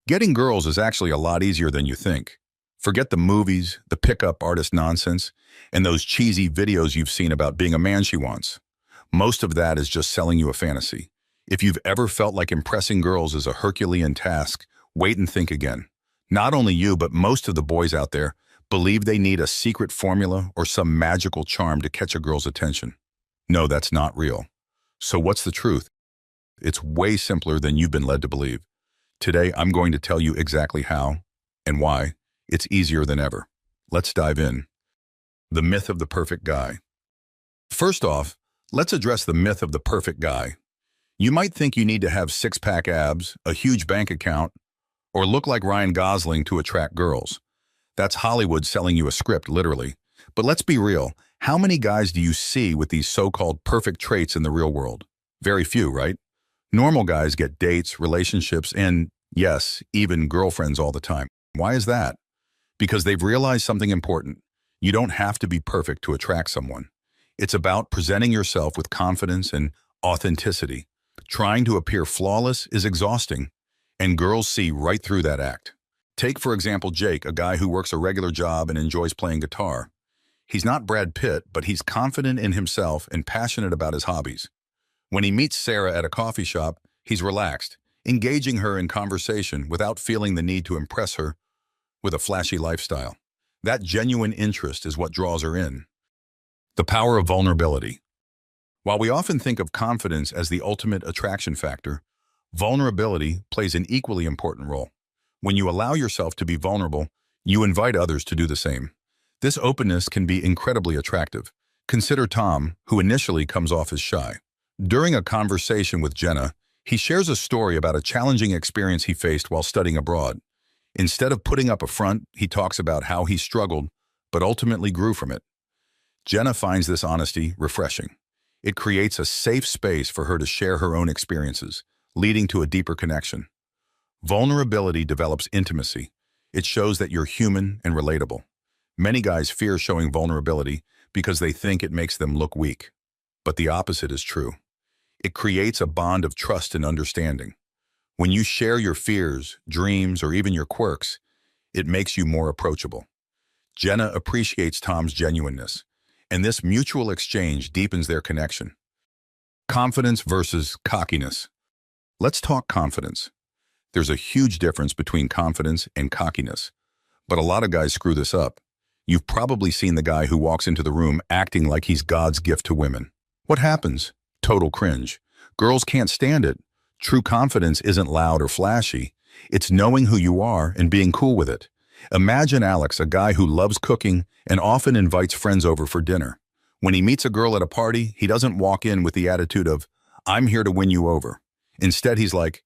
Getting girls is actually a lot easier than you think. Forget the movies, the pickup artist nonsense, and those cheesy videos you've seen about being a man she wants. Most of that is just selling you a fantasy. If you've ever felt like impressing girls is a Herculean task, wait and think again. Not only you, but most of the boys out there believe they need a secret formula or some magical charm to catch a girl's attention. No, that's not real. So what's the truth? It's way simpler than you've been led to believe. Today, I'm going to tell you exactly how and why it's easier than ever. Let's dive in. The myth of the perfect guy. First off, let's address the myth of the perfect guy. You might think you need to have six-pack abs, a huge bank account, or look like Ryan Gosling to attract girls. That's Hollywood selling you a script, literally. But let's be real. How many guys do you see with these so-called perfect traits in the real world? Very few, right? Normal guys get dates, relationships, and, yes, even girlfriends all the time. Why is that? Because they've realized something important. You don't have to be perfect to attract someone. It's about presenting yourself with confidence and authenticity. Trying to appear flawless is exhausting, and girls see right through that act. Take, for example, Jake, a guy who works a regular job and enjoys playing guitar. He's not Brad Pitt, but he's confident in himself and passionate about his hobbies. When he meets Sarah at a coffee shop, he's relaxed, engaging her in conversation without feeling the need to impress her with a flashy lifestyle. That genuine interest is what draws her in. The power of vulnerability. While we often think of confidence as the ultimate attraction factor, vulnerability plays an equally important role. When you allow yourself to be vulnerable, you invite others to do the same. This openness can be incredibly attractive. Consider Tom, who initially comes off as shy. During a conversation with Jenna, he shares a story about a challenging experience he faced while studying abroad. Instead of putting up a front, he talks about how he struggled, but ultimately grew from it. Jenna finds this honesty refreshing. It creates a safe space for her to share her own experiences, leading to a deeper connection. Vulnerability develops intimacy. It shows that you're human and relatable. Many guys fear showing vulnerability because they think it makes them look weak. But the opposite is true. It creates a bond of trust and understanding. When you share your fears, dreams, or even your quirks, it makes you more approachable. Jenna appreciates Tom's genuineness, and this mutual exchange deepens their connection. Confidence versus cockiness. Let's talk confidence. There's a huge difference between confidence and cockiness, but a lot of guys screw this up. You've probably seen the guy who walks into the room acting like he's God's gift to women. What happens? Total cringe. Girls can't stand it. True confidence isn't loud or flashy. It's knowing who you are and being cool with it. Imagine Alex, a guy who loves cooking and often invites friends over for dinner. When he meets a girl at a party, he doesn't walk in with the attitude of, "I'm here to win you over." Instead, he's like,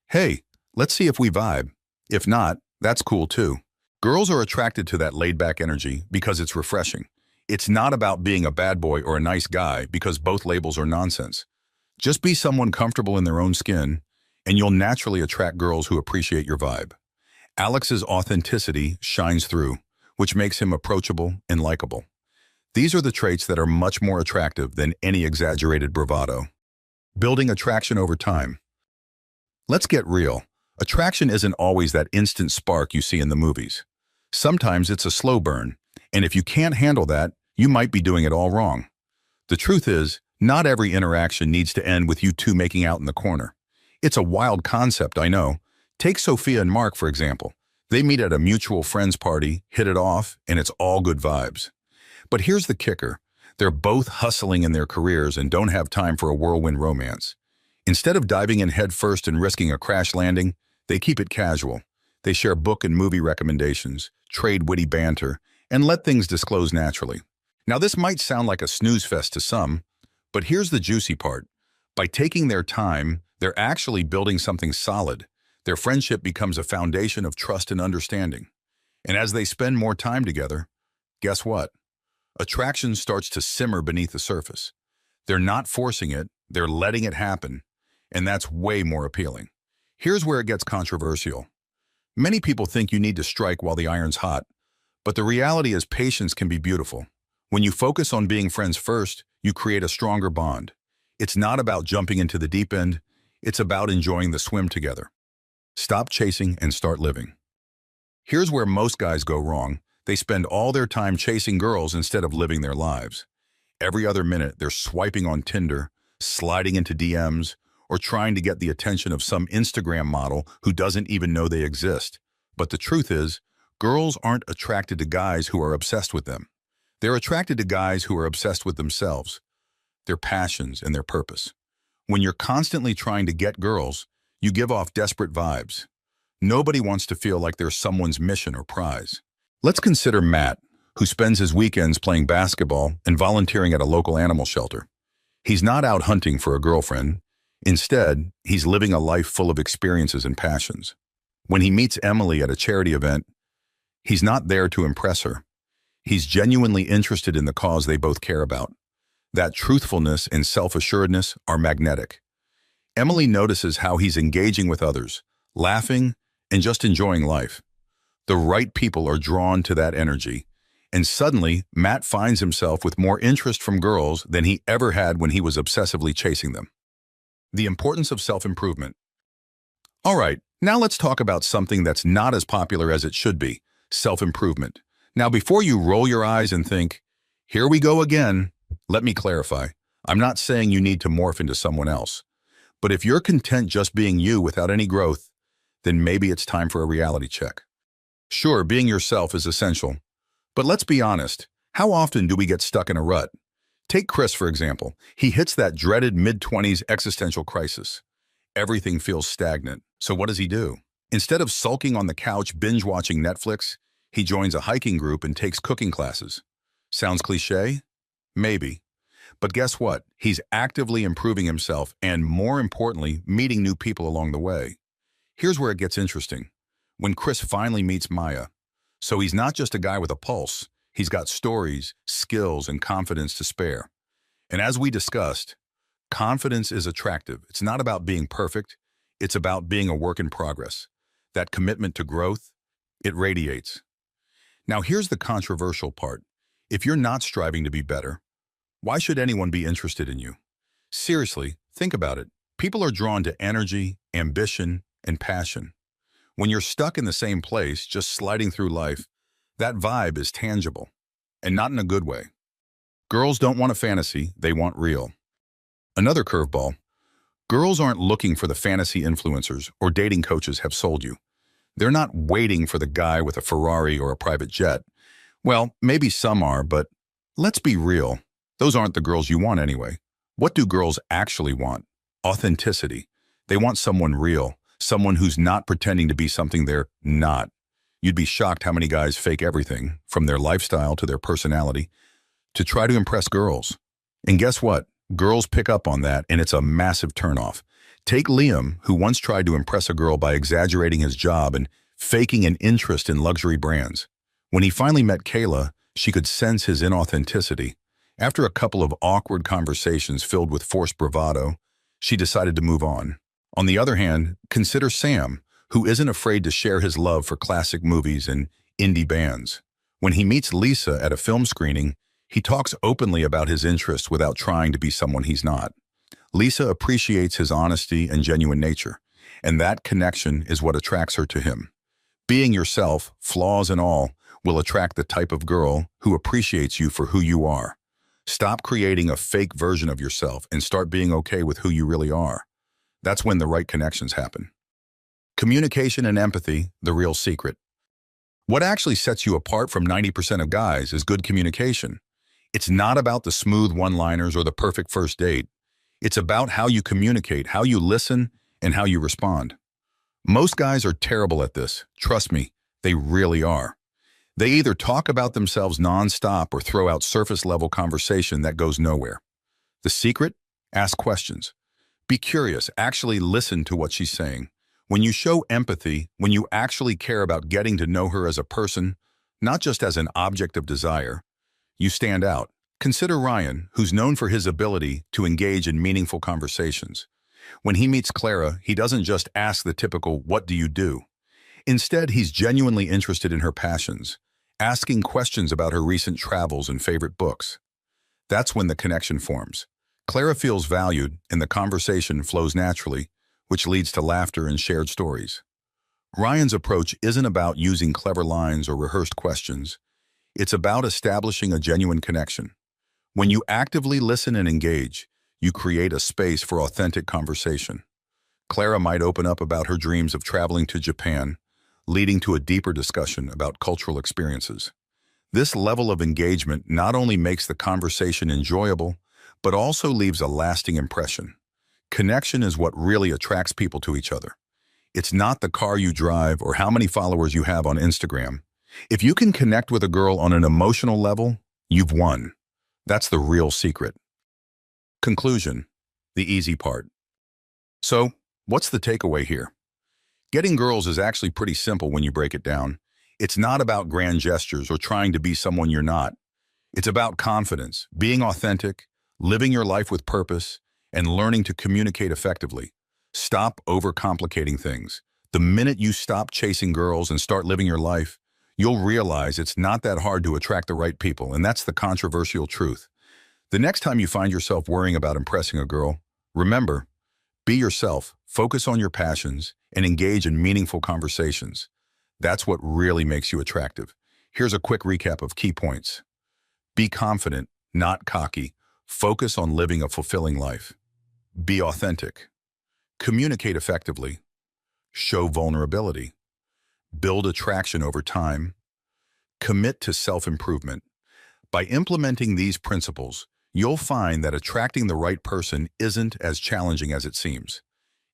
"Hey, let's see if we vibe. If not, that's cool too." Girls are attracted to that laid-back energy because it's refreshing. It's not about being a bad boy or a nice guy because both labels are nonsense. Just be someone comfortable in their own skin, and you'll naturally attract girls who appreciate your vibe. Alex's authenticity shines through, which makes him approachable and likable. These are the traits that are much more attractive than any exaggerated bravado. Building attraction over time. Let's get real. Attraction isn't always that instant spark you see in the movies. Sometimes it's a slow burn, and if you can't handle that, you might be doing it all wrong. The truth is, not every interaction needs to end with you two making out in the corner. It's a wild concept, I know. Take Sophia and Mark, for example. They meet at a mutual friends party, hit it off, and it's all good vibes. But here's the kicker. They're both hustling in their careers and don't have time for a whirlwind romance. Instead of diving in headfirst and risking a crash landing, they keep it casual. They share book and movie recommendations, trade witty banter, and let things disclose naturally. Now, this might sound like a snooze fest to some, but here's the juicy part. By taking their time, they're actually building something solid. Their friendship becomes a foundation of trust and understanding. And as they spend more time together, guess what? Attraction starts to simmer beneath the surface. They're not forcing it, they're letting it happen, and that's way more appealing. Here's where it gets controversial. Many people think you need to strike while the iron's hot, but the reality is patience can be beautiful. When you focus on being friends first, you create a stronger bond. It's not about jumping into the deep end, it's about enjoying the swim together. Stop chasing and start living. Here's where most guys go wrong. They spend all their time chasing girls instead of living their lives. Every other minute, they're swiping on Tinder, sliding into DMs, or trying to get the attention of some Instagram model who doesn't even know they exist. But the truth is, girls aren't attracted to guys who are obsessed with them. They're attracted to guys who are obsessed with themselves, their passions, and their purpose. When you're constantly trying to get girls, you give off desperate vibes. Nobody wants to feel like they're someone's mission or prize. Let's consider Matt, who spends his weekends playing basketball and volunteering at a local animal shelter. He's not out hunting for a girlfriend. Instead, he's living a life full of experiences and passions. When he meets Emily at a charity event, he's not there to impress her. He's genuinely interested in the cause they both care about. That truthfulness and self-assuredness are magnetic. Emily notices how he's engaging with others, laughing, and just enjoying life. The right people are drawn to that energy, and suddenly, Matt finds himself with more interest from girls than he ever had when he was obsessively chasing them. The importance of self-improvement. All right, now let's talk about something that's not as popular as it should be, self-improvement. Now, before you roll your eyes and think, here we go again, let me clarify. I'm not saying you need to morph into someone else. But if you're content just being you without any growth, then maybe it's time for a reality check. Sure, being yourself is essential. But let's be honest, how often do we get stuck in a rut? Take Chris, for example. He hits that dreaded mid-20s existential crisis. Everything feels stagnant. So what does he do? Instead of sulking on the couch binge-watching Netflix, he joins a hiking group and takes cooking classes. Sounds cliché? Maybe. But guess what? He's actively improving himself and, more importantly, meeting new people along the way. Here's where it gets interesting. When Chris finally meets Maya. So he's not just a guy with a pulse. He's got stories, skills, and confidence to spare. And as we discussed, confidence is attractive. It's not about being perfect. It's about being a work in progress. That commitment to growth, it radiates. Now here's the controversial part. If you're not striving to be better, why should anyone be interested in you? Seriously, think about it. People are drawn to energy, ambition, and passion. When you're stuck in the same place, just sliding through life, that vibe is tangible, and not in a good way. Girls don't want a fantasy, they want real. Another curveball. Girls aren't looking for the fantasy influencers or dating coaches have sold you. They're not waiting for the guy with a Ferrari or a private jet. Well, maybe some are, but let's be real. Those aren't the girls you want anyway. What do girls actually want? Authenticity. They want someone real, someone who's not pretending to be something they're not. You'd be shocked how many guys fake everything, from their lifestyle to their personality, to try to impress girls. And guess what? Girls pick up on that, and it's a massive turnoff. Take Liam, who once tried to impress a girl by exaggerating his job and faking an interest in luxury brands. When he finally met Kayla, she could sense his inauthenticity. After a couple of awkward conversations filled with forced bravado, she decided to move on. On the other hand, consider Sam, who isn't afraid to share his love for classic movies and indie bands. When he meets Lisa at a film screening, he talks openly about his interests without trying to be someone he's not. Lisa appreciates his honesty and genuine nature, and that connection is what attracts her to him. Being yourself, flaws and all, will attract the type of girl who appreciates you for who you are. Stop creating a fake version of yourself and start being okay with who you really are. That's when the right connections happen. Communication and empathy, the real secret. What actually sets you apart from 90% of guys is good communication. It's not about the smooth one-liners or the perfect first date. It's about how you communicate, how you listen, and how you respond. Most guys are terrible at this. Trust me, they really are. They either talk about themselves nonstop or throw out surface-level conversation that goes nowhere. The secret? Ask questions. Be curious, actually listen to what she's saying. When you show empathy, when you actually care about getting to know her as a person, not just as an object of desire, you stand out. Consider Ryan, who's known for his ability to engage in meaningful conversations. When he meets Clara, he doesn't just ask the typical, "What do you do?" Instead, he's genuinely interested in her passions, asking questions about her recent travels and favorite books. That's when the connection forms. Clara feels valued, and the conversation flows naturally, which leads to laughter and shared stories. Ryan's approach isn't about using clever lines or rehearsed questions. It's about establishing a genuine connection. When you actively listen and engage, you create a space for authentic conversation. Clara might open up about her dreams of traveling to Japan, leading to a deeper discussion about cultural experiences. This level of engagement not only makes the conversation enjoyable, but also leaves a lasting impression. Connection is what really attracts people to each other. It's not the car you drive or how many followers you have on Instagram. If you can connect with a girl on an emotional level, you've won. That's the real secret. Conclusion, the easy part. So, what's the takeaway here? Getting girls is actually pretty simple when you break it down. It's not about grand gestures or trying to be someone you're not. It's about confidence, being authentic, living your life with purpose, and learning to communicate effectively. Stop overcomplicating things. The minute you stop chasing girls and start living your life, you'll realize it's not that hard to attract the right people, and that's the controversial truth. The next time you find yourself worrying about impressing a girl, remember, be yourself, focus on your passions, and engage in meaningful conversations. That's what really makes you attractive. Here's a quick recap of key points. Be confident, not cocky. Focus on living a fulfilling life. Be authentic. Communicate effectively. Show vulnerability. Build attraction over time. Commit to self-improvement. By implementing these principles, you'll find that attracting the right person isn't as challenging as it seems.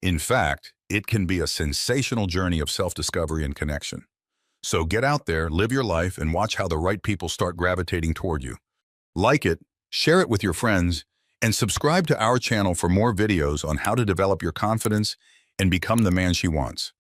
In fact, it can be a sensational journey of self-discovery and connection. So get out there, live your life, and watch how the right people start gravitating toward you. Like it, share it with your friends, and subscribe to our channel for more videos on how to develop your confidence and become the man she wants.